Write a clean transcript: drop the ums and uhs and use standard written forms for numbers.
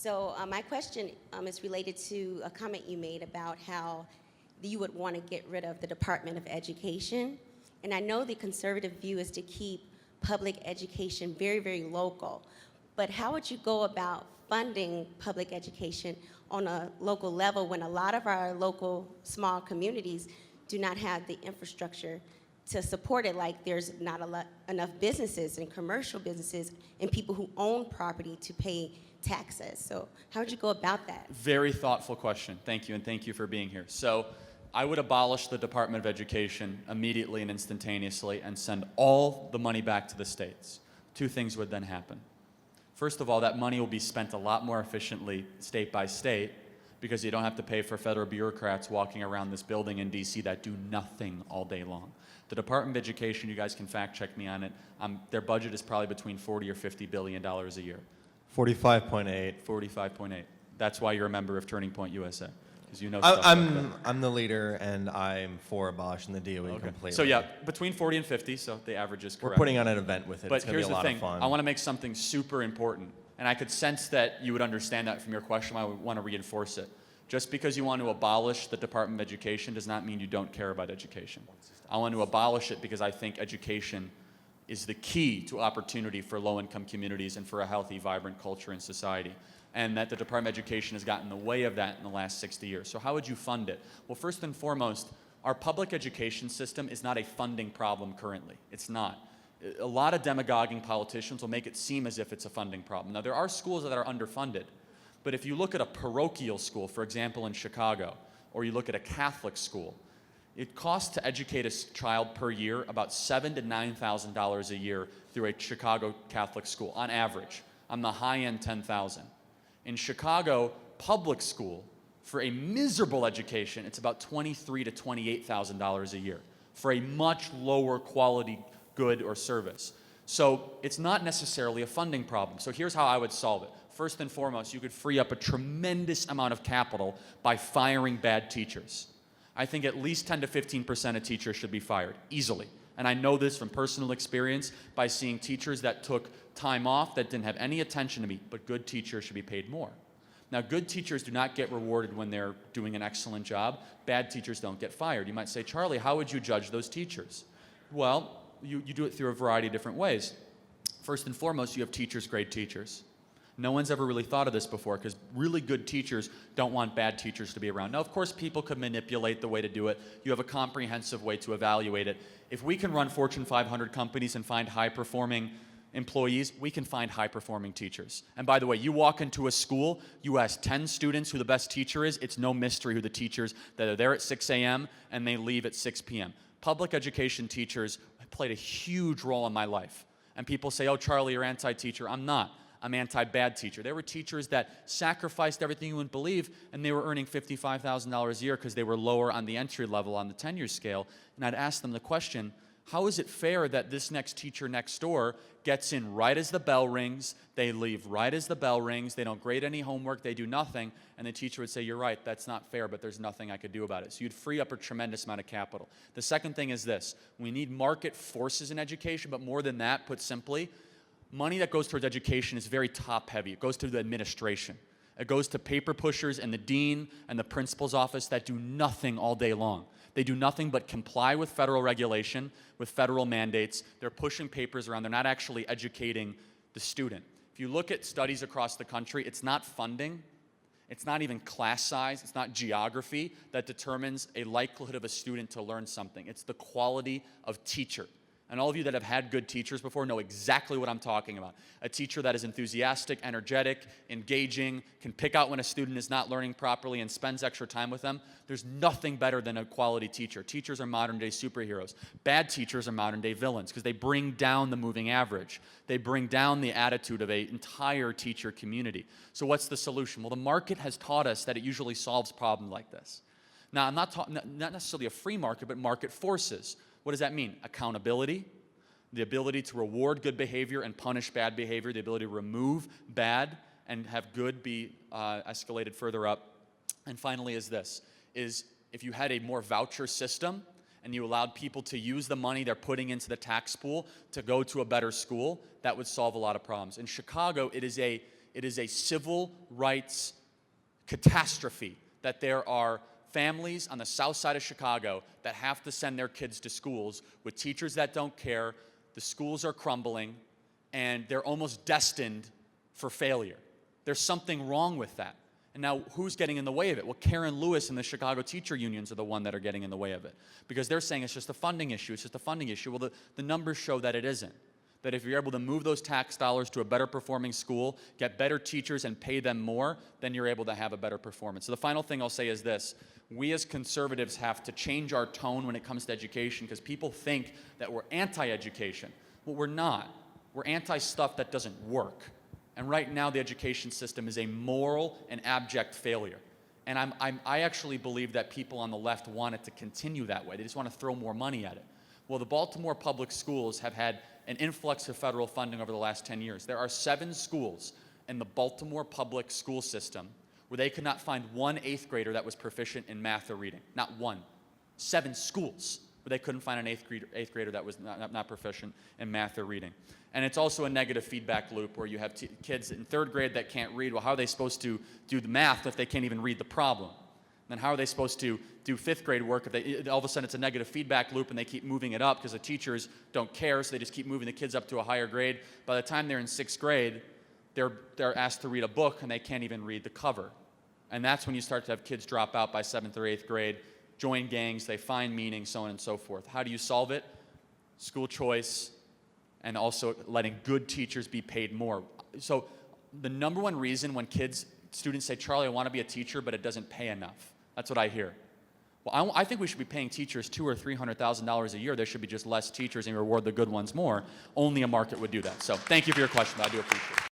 So my question is related to a comment you made about how you would want to get rid of the Department of Education. And I know the conservative view is to keep public education very, very local. But how would you go about funding public education on a local level when a lot of our local small communities do not have the infrastructure to support it? Like there's not enough businesses and commercial businesses and people who own property to pay taxes. So how would you go about that? Very thoughtful question. Thank you, and thank you for being here. So I would abolish the Department of Education immediately and instantaneously and send all the money back to the states. Two things would then happen. First of all, that money will be spent a lot more efficiently state by state because you don't have to pay for federal bureaucrats walking around this building in DC that do nothing all day long. The Department of Education, you guys can fact check me on it, their budget is probably between $40 or $50 billion a year. 45.8. 45.8. That's why you're a member of Turning Point USA. Because you know stuff like that. I'm the leader, and I'm for abolishing the DOE completely. So yeah, between 40 and 50, so the average is correct. We're putting on an event with it. But it's going to here's be a the lot thing. of fun. I want to make something super important, and I could sense that you would understand that from your question. I would want to reinforce it. Just because you want to abolish the Department of Education does not mean you don't care about education. I want to abolish it because I think education is the key to opportunity for low-income communities and for a healthy, vibrant culture and society. And that the Department of Education has gotten in the way of that in the last 60 years. So how would you fund it? Well, first and foremost, our public education system is not a funding problem currently. It's not. A lot of demagoguing politicians will make it seem as if it's a funding problem. Now, there are schools that are underfunded, but if you look at a parochial school, for example, in Chicago, or you look at a Catholic school, it costs to educate a child per year about $7,000 to $9,000 a year through a Chicago Catholic school, on average. On the high end, $10,000. In Chicago, public school, for a miserable education, it's about $23,000 to $28,000 a year for a much lower quality good or service. So it's not necessarily a funding problem. So here's how I would solve it. First and foremost, you could free up a tremendous amount of capital by firing bad teachers. I think at least 10 to 15% of teachers should be fired, easily. And I know this from personal experience by seeing teachers that took time off, that didn't have any attention to me, but good teachers should be paid more. Now, good teachers do not get rewarded when they're doing an excellent job. Bad teachers don't get fired. You might say, Charlie, how would you judge those teachers? Well, you do it through a variety of different ways. First and foremost, you have teachers grade teachers. No one's ever really thought of this before because really good teachers don't want bad teachers to be around. Now, of course, people could manipulate the way to do it. You have a comprehensive way to evaluate it. If we can run Fortune 500 companies and find high-performing employees, we can find high-performing teachers. And by the way, you walk into a school, you ask 10 students who the best teacher is, it's no mystery who the teachers that are there at 6 a.m. and they leave at 6 p.m. Public education teachers played a huge role in my life. And people say, oh, Charlie, you're anti-teacher. I'm not. I'm anti-bad teacher. There were teachers that sacrificed everything you wouldn't believe, and they were earning $55,000 a year because they were lower on the entry level on the tenure scale. And I'd ask them the question, how is it fair that this next teacher next door gets in right as the bell rings, they leave right as the bell rings, they don't grade any homework, they do nothing, and the teacher would say, you're right, that's not fair, but there's nothing I could do about it. So you'd free up a tremendous amount of capital. The second thing is this, we need market forces in education, but more than that, put simply, money that goes towards education is very top-heavy. It goes to the administration. It goes to paper pushers and the dean and the principal's office that do nothing all day long. They do nothing but comply with federal regulation, with federal mandates. They're pushing papers around. They're not actually educating the student. If you look at studies across the country, it's not funding. It's not even class size. It's not geography that determines a likelihood of a student to learn something. It's the quality of teacher. And all of you that have had good teachers before know exactly what I'm talking about. A teacher that is enthusiastic, energetic, engaging, can pick out when a student is not learning properly and spends extra time with them. There's nothing better than a quality teacher. Teachers are modern-day superheroes. Bad teachers are modern-day villains because they bring down the moving average. They bring down the attitude of an entire teacher community. So what's the solution? Well, the market has taught us that it usually solves problems like this. Now, I'm not necessarily a free market, but market forces. What does that mean? Accountability, the ability to reward good behavior and punish bad behavior, the ability to remove bad and have good be escalated further up. And finally is this, is if you had a more voucher system and you allowed people to use the money they're putting into the tax pool to go to a better school, that would solve a lot of problems. In Chicago, it It is a civil rights catastrophe that there are families on the south side of Chicago that have to send their kids to schools with teachers that don't care. The schools are crumbling, and they're almost destined for failure. There's something wrong with that. And now, who's getting in the way of it? Well, Karen Lewis and the Chicago teacher unions are the one that are getting in the way of it, because they're saying it's just a funding issue. It's just a funding issue. Well, the numbers show that it isn't. That if you're able to move those tax dollars to a better performing school, get better teachers and pay them more, then you're able to have a better performance. So the final thing I'll say is this. We as conservatives have to change our tone when it comes to education, because people think that we're anti-education. Well, we're not. We're anti-stuff that doesn't work. And right now, the education system is a moral and abject failure. And I actually believe that people on the left want it to continue that way. They just want to throw more money at it. Well, the Baltimore public schools have had an influx of federal funding over the last 10 years. There are 7 schools in the Baltimore public school system where they could not find one 8th grader that was proficient in math or reading. Not one. 7 schools where they couldn't find an 8th grader that was not proficient in math or reading. And it's also a negative feedback loop where you have kids in 3rd grade that can't read. Well, how are they supposed to do the math if they can't even read the problem? Then how are they supposed to do 5th grade work if all of a sudden it's a negative feedback loop and they keep moving it up because the teachers don't care, so they just keep moving the kids up to a higher grade. By the time they're in 6th grade, they're asked to read a book and they can't even read the cover. And that's when you start to have kids drop out by 7th or 8th grade, join gangs, they find meaning, so on and so forth. How do you solve it? School choice, and also letting good teachers be paid more. So the number one reason when students say, Charlie, I want to be a teacher, but it doesn't pay enough. That's what I hear. Well, I think we should be paying teachers $200,000 or $300,000 a year. There should be just less teachers and reward the good ones more. Only a market would do that. So thank you for your question. I do appreciate it.